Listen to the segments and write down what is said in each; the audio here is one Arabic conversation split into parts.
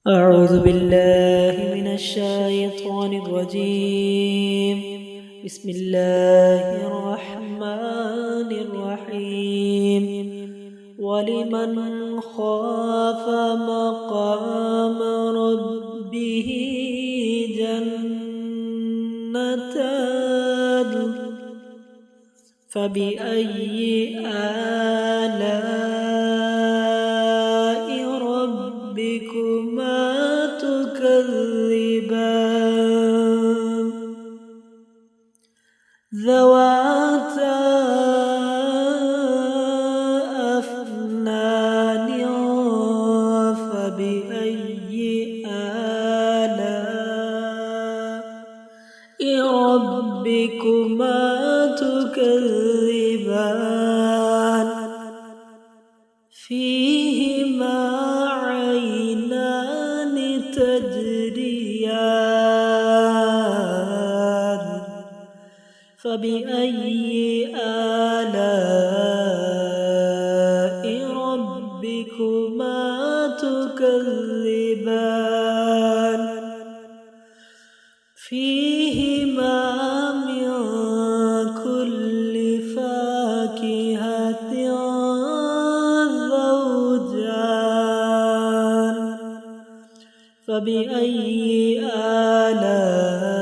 أعوذ بالله من الشيطان الرجيم. بسم الله الرحمن الرحيم. ولمن خاف مقام ربه جنتان فبأي آلاء ربكما تكذبان ذواتا أفنان فبأي آلاء ربكما تكذبان فيهما عينان تجريان فبأي آلاء ربكما تكذبان فيهما من كل فاكهة زوجان فبأي آلاء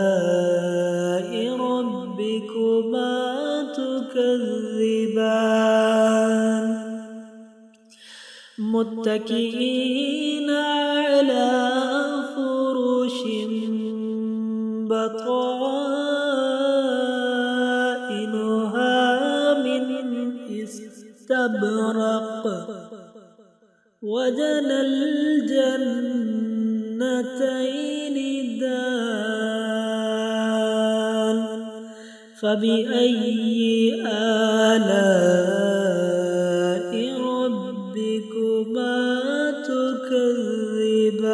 ربكما تكذبان متكئين على فرش بطائنها من استبرق وجنى الجنتين دان فبأي آلاء ربكما تكذبان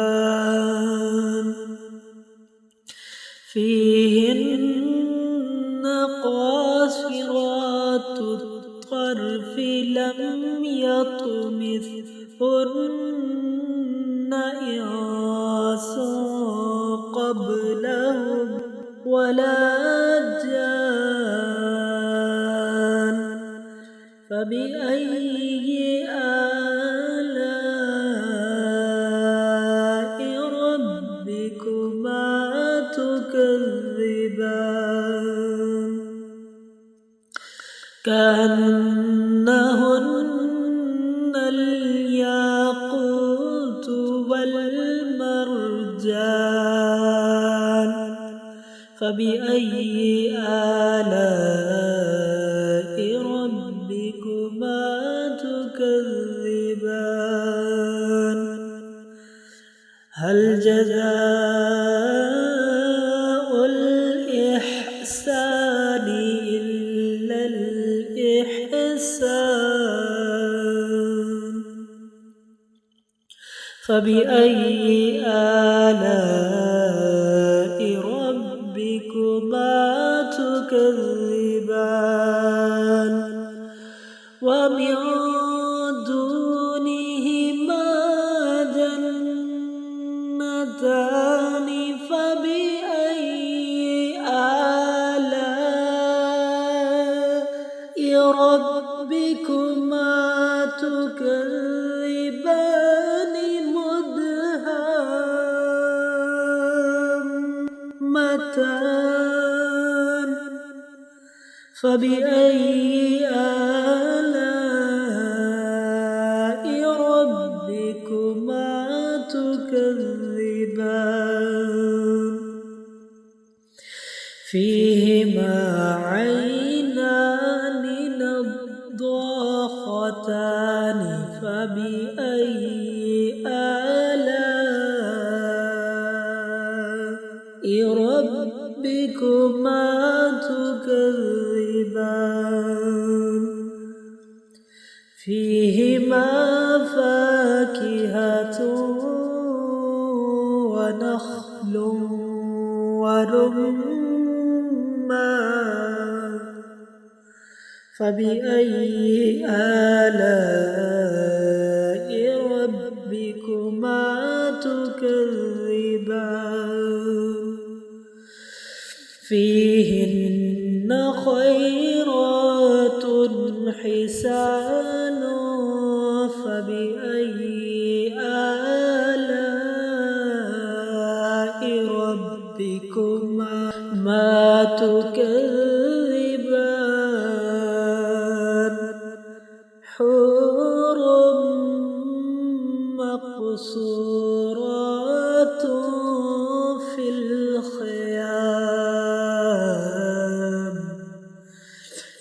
فيهن قاصرات الطرف لم يطمثهن إنس قبلهم ولا جان فبأي آلاء ربكما تكذبان كأنهن الياقوت والمرجان فبأي آلاء ربكما تكذبان هل جزاء الإحسان إلا الإحسان فبأي آلاء ربكما تكذبان ومن دونهما جنتان فبأي آلاء ربكما تكذبان مدهامتان فبأي آلاء ربكما تكذبان فيهما عينان نضاختان فبأي آلاء ربكما تكذبان فيهما فاكهة ونخل ورمان فبأي آلاء ربكما تكذبان فبأي آلاء ربكما تكذبان حور مقصورات في الخيام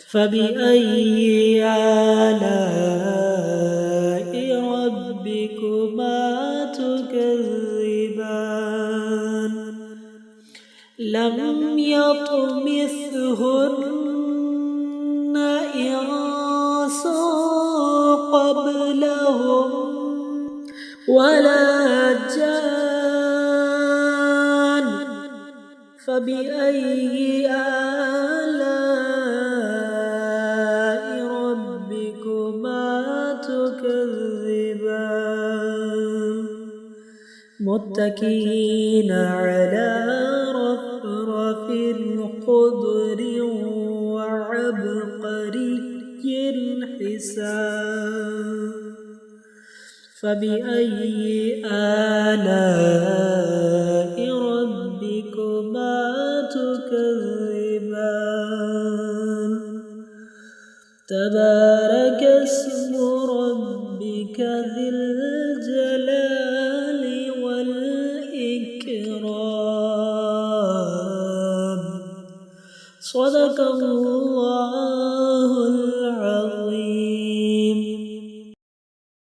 فبأي آلاء ربكما تكذبان لم يطمثهن إنس قبلهم ولا جان فبأي آلاء ربكما تكذبان متكئين على رفرف خضر وعبقري حسان فبأي آلاء ربكما تكذبان تبارك اسم ربك ذي الجلال والإكرام صدق الله